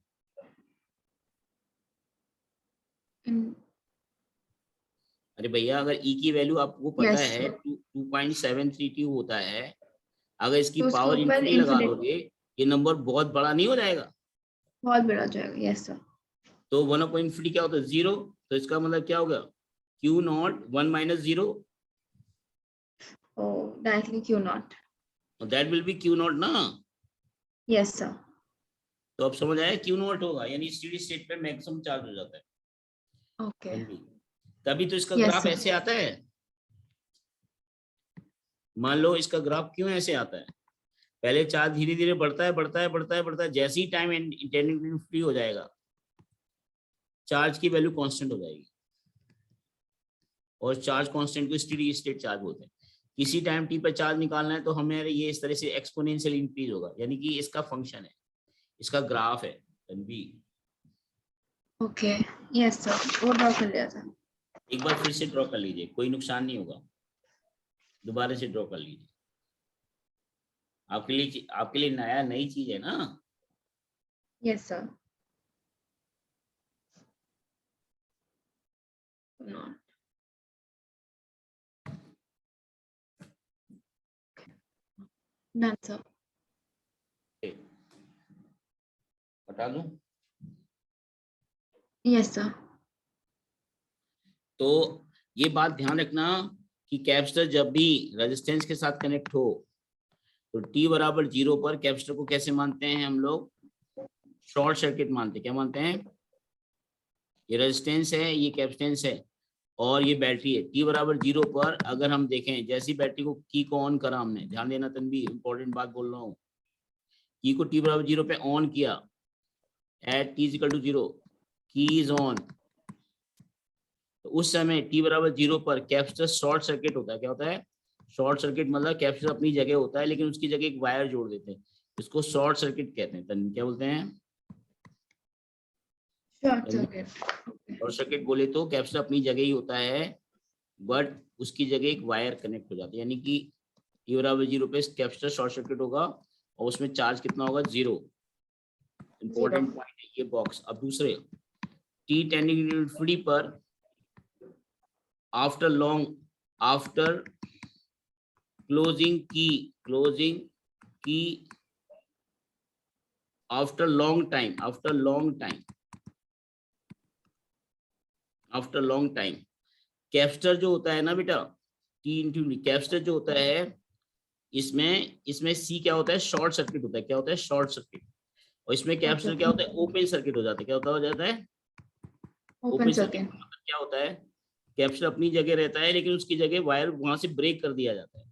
Speaker 2: अरे भैया अगर ई की वैल्यू आपको पता
Speaker 1: यस
Speaker 2: है 2.732 होता है, अगर इसकी
Speaker 1: तो उसके
Speaker 2: पावर
Speaker 1: ऊपर
Speaker 2: इन्फिनिटी लगा
Speaker 1: इन्फिनिट
Speaker 2: दोगे ये नंबर बहुत बड़ा नहीं हो जाएगा?
Speaker 1: बहुत बड़ा हो जाएगा। Yes sir.
Speaker 2: तो 1 अपॉन इन्फिनिटी क्या होता है? 0। तो इसका मतलब क्या होगा? Q naught 1 minus 0,
Speaker 1: oh directly Q naught.
Speaker 2: That will be Q naught ना।
Speaker 1: Yes sir.
Speaker 2: तो अब समझ आया क्यू नॉट होगा यानी स्टेडी स्टेट पे मैक्सिमम चार्ज हो जाता है।
Speaker 1: ओके।
Speaker 2: तभी तो इसका
Speaker 1: यस
Speaker 2: ग्राफ
Speaker 1: सर।
Speaker 2: ऐसे आता है। मान लो इसका ग्राफ क्यों ऐसे आता है? पहले चार्ज धीरे धीरे बढ़ता है बढ़ता है बढ़ता है बढ़ता है, जैसे ही टाइम इंटेंसिटी फ्री हो जाएगा चार्ज की वैल्यू कांस्टेंट हो जाएगी, और चार्ज कांस्टेंट को स्टेडी स्टेट चार्ज बोलते हैं। किसी टाइम टी पर चार्ज निकालना है तो हमें ये इस तरह से एक्सपोनेंशियल इंक्रीज होगा, यानी कि इसका फंक्शन है, इसका ग्राफ है।
Speaker 1: ओके। यस सर, वो ड्रॉ कर लिया था।
Speaker 2: एक बार फिर से ड्रॉ कर लीजिए, कोई नुकसान नहीं होगा, दोबारा से ड्रॉ कर लीजिए। आपके लिए नया नई चीज है ना।
Speaker 1: Yes sir. Not done sir.
Speaker 2: बता दूं
Speaker 1: यस सर।
Speaker 2: तो ये बात ध्यान रखना कि कैपेसिटर जब भी रेजिस्टेंस के साथ कनेक्ट हो तो t बराबर 0 पर कैपेसिटर को कैसे मानते हैं हम लोग? शॉर्ट सर्किट मानते हैं। क्या मानते हैं? ये रेजिस्टेंस है, ये कैपेसिटेंस है और ये बैटरी है। t बराबर 0 पर अगर हम देखें, जैसी बैटरी को की को ऑन करा हमने, ध्यान देना तनवीर, इंपॉर्टेंट बात बोल रहा हूँ, की को t बराबर 0 पे ऑन किया, एट t इक्वल टू 0, की इज ऑन, तो उस समय t बराबर 0 पर कैपेसिटर शॉर्ट सर्किट होता है। क्या होता है? शॉर्ट सर्किट मतलब कैपेसिटर अपनी जगह होता है लेकिन उसकी जगह एक वायर जोड़ देते हैं, इसको शॉर्ट सर्किट कहते हैं। तन्वी क्या बोलते हैं?
Speaker 1: Short circuit.
Speaker 2: शॉर्ट सर्किट बोले तो कैपेसिटर अपनी जगह ही होता है बट उसकी जगह एक वायर कनेक्ट हो जाती है, यानी कि t बराबर 0 पे कैपेसिटर शॉर्ट सर्किट होगा और उसमें चार्ज कितना होगा? 0। इंपॉर्टेंट पॉइंट है ये बॉक्स। अब दूसरे t टेंडिंग टू इंफिनिटी पर after closing key after long time capacitor जो होता है ना बेटा, टी इंटू कैपेसिटर जो होता है इसमें सी क्या होता है? शॉर्ट सर्किट होता है। क्या होता है? Short circuit. और इसमें कैपेसिटर क्या होता है? ओपन सर्किट हो जाता है। क्या हो जाता है?
Speaker 1: Open
Speaker 2: circuit.
Speaker 1: सर्किट।
Speaker 2: मतलब क्या होता है? कैपेसिटर अपनी जगह रहता है लेकिन उसकी जगह वायर वहां से ब्रेक कर दिया जाता है,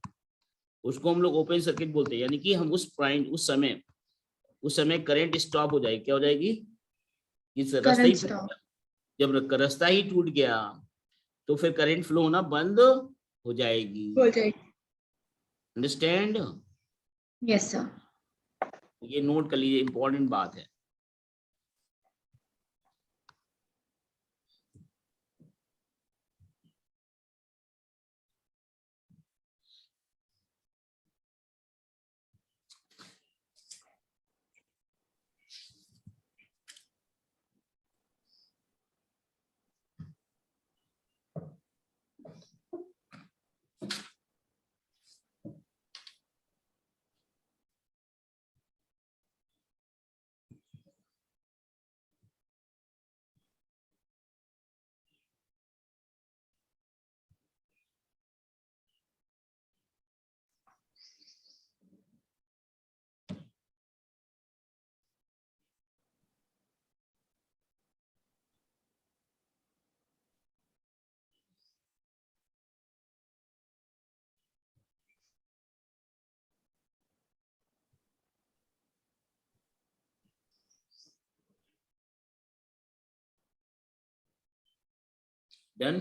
Speaker 2: उसको हम लोग ओपन सर्किट बोलते हैं। यानी कि हम उस समय करंट स्टॉप हो जाएगी। क्या हो जाएगी? इस रास्ता ही
Speaker 1: करंट स्टॉप
Speaker 2: जब रास्ता ही टूट गया तो फिर करंट फ्लो होना बंद हो जाएगी।
Speaker 1: हो जाएगी।
Speaker 2: अंडरस्टैंड?
Speaker 1: Yes sir.
Speaker 2: ये नोट कर लीजिए, इंपॉर्टेंट बात है। डन?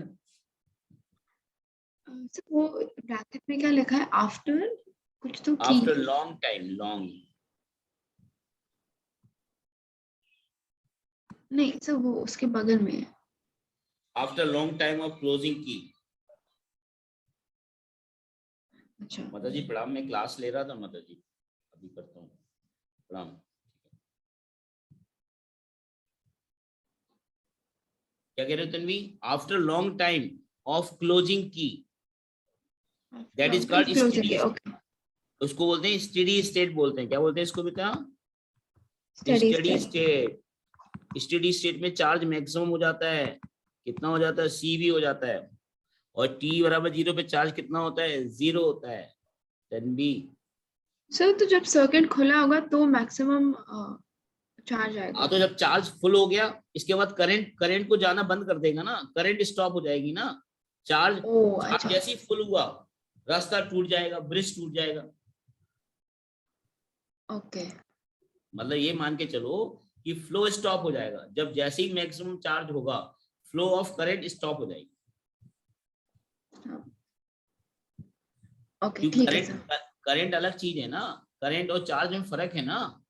Speaker 1: सर वो ब्रैकेट में क्या लिखा है? आफ्टर कुछ तो की।
Speaker 2: आफ्टर लॉन्ग टाइम, लॉन्ग
Speaker 1: नहीं सर, वो उसके बगल में है।
Speaker 2: After long time of closing की।
Speaker 1: अच्छा
Speaker 2: माता जी प्रणाम, मैं क्लास ले रहा था माता जी, अभी करता हूँ, प्रणाम। क्या कह रहे हो Tanvi? After long time of closing की, that is called
Speaker 1: closing
Speaker 2: steady
Speaker 1: है,
Speaker 2: स्टेट।
Speaker 1: ओके।
Speaker 2: उसको बोलते हैं स्टेडी स्टेट, बोलते हैं, क्या बोलते हैं इसको बेटा?
Speaker 1: Study
Speaker 2: steady
Speaker 1: state.
Speaker 2: State. Steady state में चार्ज मैक्सिमम हो जाता है, कितना हो जाता है? CV हो जाता है। और T बराबर 0 पे चार्ज कितना होता है? 0 होता है। तन्वी
Speaker 1: सर तो जब सर्किट खुला होगा तो मैक्सिमम चार्ज
Speaker 2: हाँ,
Speaker 1: आएगा।
Speaker 2: तो जब चार्ज फुल हो गया इसके बाद करंट करंट को जाना बंद कर देगा ना, करंट स्टॉप हो जाएगी ना। चार्ज
Speaker 1: ओ
Speaker 2: चार्ज
Speaker 1: अच्छा।
Speaker 2: जैसे ही फुल हुआ, रास्ता टूट जाएगा, ब्रिज टूट जाएगा।
Speaker 1: ओके।
Speaker 2: मतलब ये मान के चलो कि फ्लो स्टॉप हो जाएगा, जब जैसे ही मैक्सिमम चार्ज होगा फ्लो ऑफ करंट स्टॉप हो जाएगी।
Speaker 1: ओके
Speaker 2: क्योंकि
Speaker 1: ठीक है
Speaker 2: करंट
Speaker 1: सर।
Speaker 2: करंट अलग चीज है ना, करंट और चार्ज में फर्क है ना।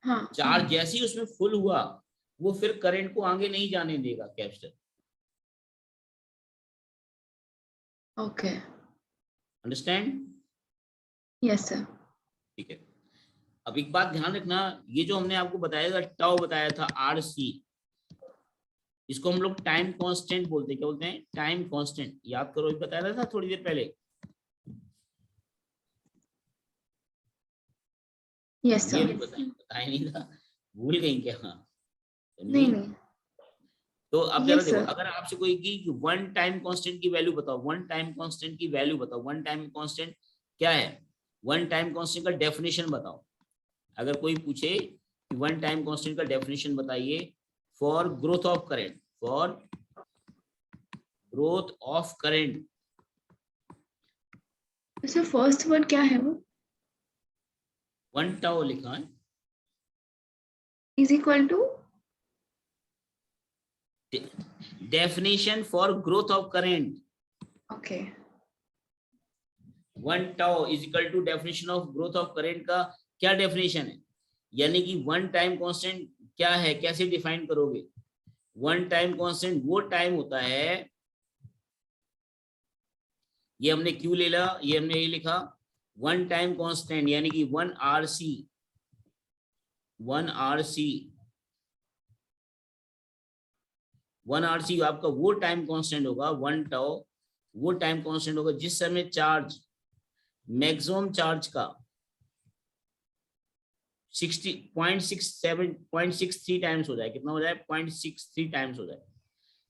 Speaker 1: हाँ
Speaker 2: चार्ज जैसे ही उसमें फुल हुआ वो फिर करंट को आगे नहीं जाने देगा capacitor.
Speaker 1: Okay.
Speaker 2: Understand?
Speaker 1: Yes sir.
Speaker 2: ठीक है। अब एक बात ध्यान रखना, ये जो हमने आपको बताया था टाउ बताया था RC, इसको हम लोग टाइम कांस्टेंट बोलते हैं। क्या बोलते हैं? Time constant. याद करो, ये बताया था थोड़ी देर पहले।
Speaker 1: यस
Speaker 2: ये
Speaker 1: सर।
Speaker 2: भी बताया नहीं था, भूल गई क्या?
Speaker 1: नहीं नहीं।
Speaker 2: तो अब जरा
Speaker 1: यस
Speaker 2: देखो,
Speaker 1: सर।
Speaker 2: अगर आपसे कोई की वन टाइम कांस्टेंट की वैल्यू बताओ, वन टाइम कांस्टेंट की वैल्यू बताओ, वन टाइम कांस्टेंट क्या है? वन टाइम कांस्टेंट का डेफिनेशन बताओ। अगर कोई पूछे कि वन टाइम कांस्टेंट का डेफिनेशन बताइए for growth of current, for growth of current.
Speaker 1: Sir first word क्या है वो?
Speaker 2: वन टाउ लिखा है।
Speaker 1: Is equal to.
Speaker 2: Definition for growth of current,
Speaker 1: okay.
Speaker 2: One tau is equal to definition of growth of current का क्या definition है? यानी कि वन टाइम कांस्टेंट क्या है, कैसे डिफाइन करोगे? वन टाइम कांस्टेंट वो टाइम होता है, ये हमने क्यों ले लिया, ये हमने ये लिखा वन टाइम कांस्टेंट यानी कि 1 RC, 1 RC, 1 RC आपका वो टाइम कांस्टेंट होगा, वन टाउ वो टाइम कांस्टेंट होगा जिस समय चार्ज मैक्सिमम चार्ज का 60.67.63 टाइम्स हो जाए। कितना हो जाए? 0.63 टाइम्स हो जाए।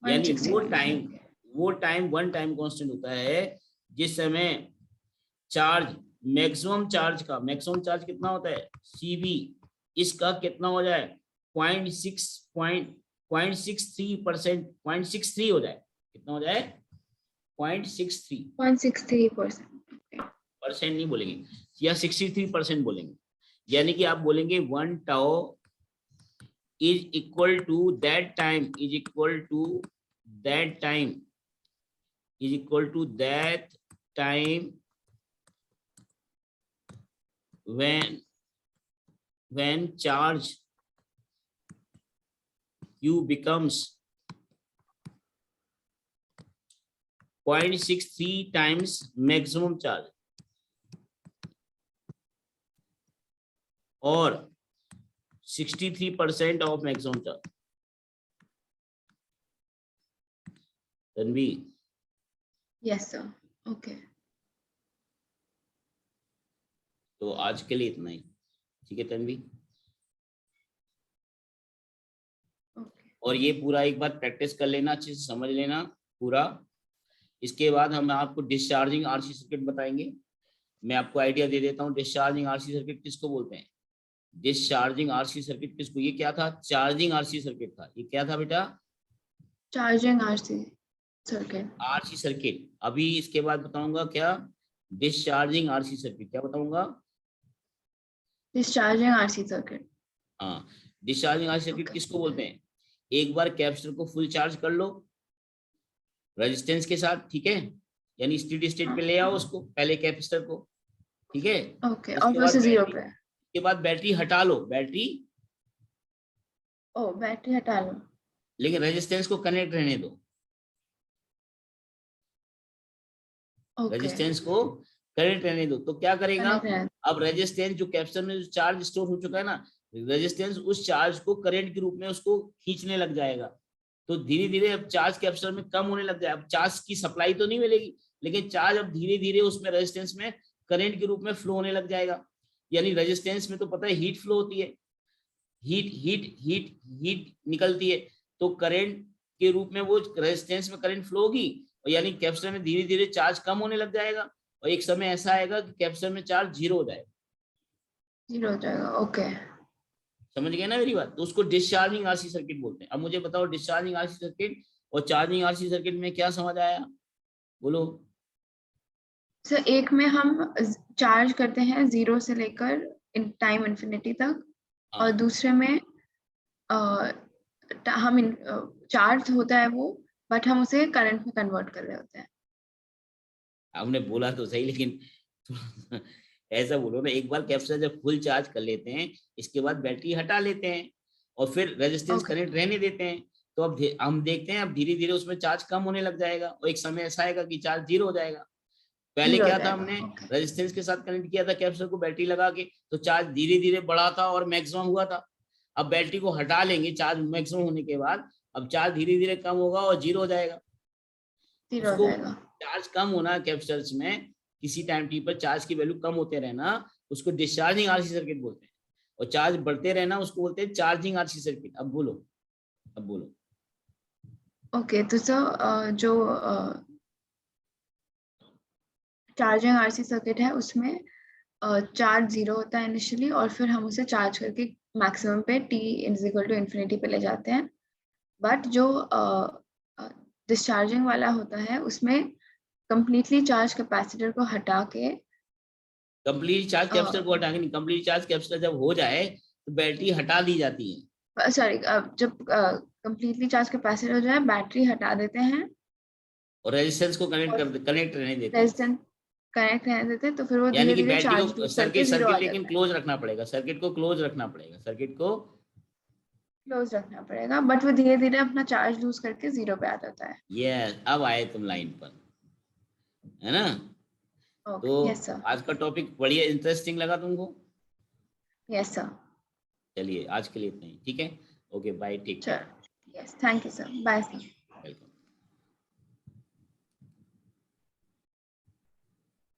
Speaker 2: यानी
Speaker 1: 160।
Speaker 2: वो टाइम वन टाइम कांस्टेंट होता है जिस समय चार्ज मैक्सिमम चार्ज कितना होता है? CV, इसका कितना हो जाए? 0.63%, 0.63 हो जाए। कितना हो जाए? 0.63 परसेंट नहीं बोलेंगे, या 63% बोलेंगे। यानी कि आप बोलेंगे one tau is equal to that time, is equal to that time, is equal to that time when charge Q becomes 0.63 times maximum charge और 63% of maximum charge। Tanvi
Speaker 1: yes sir. Okay.
Speaker 2: तो आज के लिए इतना ही, ठीक है तन्वी?
Speaker 1: ओके।
Speaker 2: और ये पूरा एक बार प्रैक्टिस कर लेना, अच्छे से समझ लेना पूरा। इसके बाद हम आपको डिस्चार्जिंग RC सर्किट बताएंगे। मैं आपको आइडिया दे देता हूँ, डिस्चार्जिंग RC सर्किट किसको बोलते हैं? डिस्चार्जिंग RC सर्किट किसको, ये क्या था? चार्जिंग RC सर्किट था। ये क्या था बेटा?
Speaker 1: Charging RC circuit.
Speaker 2: RC circuit. अभी इसके बाद बताऊंगा क्या? Discharging RC circuit. क्या बताऊंगा?
Speaker 1: Discharging RC circuit.
Speaker 2: हाँ, डिस्चार्जिंग RC सर्किट
Speaker 1: ओके।
Speaker 2: किसको बोलते हैं? एक बार कैपेसिटर को फुल चार्ज कर लो रेजिस्टेंस के साथ, ठीक है? यानी स्टेडी स्टेट
Speaker 1: हाँ।
Speaker 2: पे ले आओ उसको, पहले कैपेसिटर को, ठीक है?
Speaker 1: ओके और
Speaker 2: उसके
Speaker 1: फिर
Speaker 2: बाद
Speaker 1: से जीरो
Speaker 2: बैटरी,
Speaker 1: पे।
Speaker 2: उसके बाद बैटरी हटा लो, बैटरी,
Speaker 1: ओ बैटरी हटा लो।
Speaker 2: लेकिन रेजिस्टेंस को कनेक्ट रहने दो।
Speaker 1: ओके
Speaker 2: रेजिस्टेंस को करंट रहने दो। तो क्या करेगा,
Speaker 1: कनेक्ट है।
Speaker 2: अब रेजिस्टेंस जो कैपेसिटर में जो चार्ज स्टोर हो चुका है ना, रेजिस्टेंस उस चार्ज को करंट के रूप में उसको खींचने लग जाएगा। तो धीरे धीरे अब चार्ज कैपेसिटर में कम होने लग जाएगा। अब चार्ज की सप्लाई तो नहीं मिलेगी, लेकिन चार्ज अब धीरे धीरे उसमें रेजिस्टेंस में करंट के रूप में फ्लो होने लग जाएगा। यानी रेजिस्टेंस में तो पता है हीट फ्लो होती है, हीट हीट हीट हीट निकलती है, तो करंट के रूप में वो रेजिस्टेंस में करंट फ्लो होगी, और यानी कैपेसिटर में धीरे धीरे चार्ज कम होने लग जाएगा, और एक समय ऐसा आएगा कि कैपेसिटर में चार्ज 0 हो जाएगा।
Speaker 1: 0 हो जाएगा। ओके
Speaker 2: समझ गए ना मेरी बात? तो उसको डिस्चार्जिंग आरसी सर्किट बोलते हैं। अब मुझे बताओ डिस्चार्जिंग आरसी सर्किट और चार्जिंग आरसी सर्किट में क्या समझ आया, बोलो।
Speaker 1: सर एक में हम चार्ज करते हैं 0 से लेकर टाइम इन्फिनिटी तक, और
Speaker 2: हाँ,
Speaker 1: दूसरे में हम चार्ज होता है वो, बट हम उसे करंट में कन्वर्ट कर रहे होते हैं।
Speaker 2: आपने बोला तो सही, लेकिन ऐसा बोलो ना, एक बार कैपेसिटर जब फुल चार्ज कर लेते हैं, इसके बाद बैटरी हटा लेते हैं और फिर रेजिस्टेंस
Speaker 1: ओके
Speaker 2: करंट रहने देते हैं, तो अब हम देखते हैं अब धीरे धीरे उसमें चार्ज कम होने लग जाएगा, और एक समय ऐसा आएगा कि चार्ज 0 हो जाएगा। पहले
Speaker 1: 0 हो
Speaker 2: क्या था,
Speaker 1: जाएगा।
Speaker 2: हमने
Speaker 1: ओके
Speaker 2: रेजिस्टेंस के साथ कनेक्ट किया था कैपेसिटर को बैटरी लगा के, तो चार्ज धीरे धीरे बढ़ा था और मैक्सिमम हुआ था। अब बैटरी को हटा लेंगे चार्ज मैक्सिमम होने के बाद, अब चार्ज धीरे धीरे कम होगा और 0 हो जाएगा।
Speaker 1: 0 हो
Speaker 2: उसको
Speaker 1: जाएगा।
Speaker 2: चार्ज कम होना कैपेसिटर्स में, किसी टाइम टी पर चार्ज की वैल्यू कम होते रहना, उसको डिस्चार्जिंग आरसी सर्किट बोलते हैं। और चार्ज बढ़ते रहना उसको बोलते हैं चार्जिंग आरसी सर्किट। अब बोलो, अब बोलो।
Speaker 1: ओके तो सर जो चार्जिंग आरसी सर्किट है उसमें चार्ज 0 होता है इनिशियली, और फिर हम उसे चार्ज करके मैक्सिमम पे t is equal to infinity पे ले जाते हैं। बट जो डिस्चार्जिंग वाला होता है उसमें कंप्लीटली चार्ज कैपेसिटर को हटा के
Speaker 2: कंप्लीट चार्ज कैपेसिटर को हटा के नहीं, कंप्लीट चार्ज कैपेसिटर जब हो जाए तो बैटरी हटा दी जाती है।
Speaker 1: सॉरी जब कंप्लीटली चार्ज कैपेसिटर हो जाए बैटरी हटा देते हैं
Speaker 2: और रेजिस्टेंस को
Speaker 1: और
Speaker 2: कनेक्ट रहने देते हैं।
Speaker 1: रेजिस्टेंस कनेक्ट रहने देते हैं, तो फिर वो
Speaker 2: यानी
Speaker 1: धीरे
Speaker 2: कि
Speaker 1: धीरे
Speaker 2: बैटरी
Speaker 1: चार्ज
Speaker 2: को
Speaker 1: लूज करके
Speaker 2: सर्किट
Speaker 1: 0
Speaker 2: सर्किट
Speaker 1: आ
Speaker 2: लेकिन
Speaker 1: जाता है।
Speaker 2: क्लोज रखना पड़ेगा, सर्किट को क्लोज रखना पड़ेगा, सर्किट को।
Speaker 1: क्लोज रखना पड़ेगा, बट वो धीरे धीरे अपना चार्ज लूज करके 0 पे आ जाता है।
Speaker 2: यस, अब आए तुम लाइन पर, है ना? तो
Speaker 1: ओके यस सर।
Speaker 2: आज का टॉपिक बढ़िया इंटरेस्टिंग लगा तुमको?
Speaker 1: Yes sir.
Speaker 2: चलिए आज के लिए इतना ही, ठीक है। Okay bye, take care.
Speaker 1: चलो yes thank you sir, bye sir.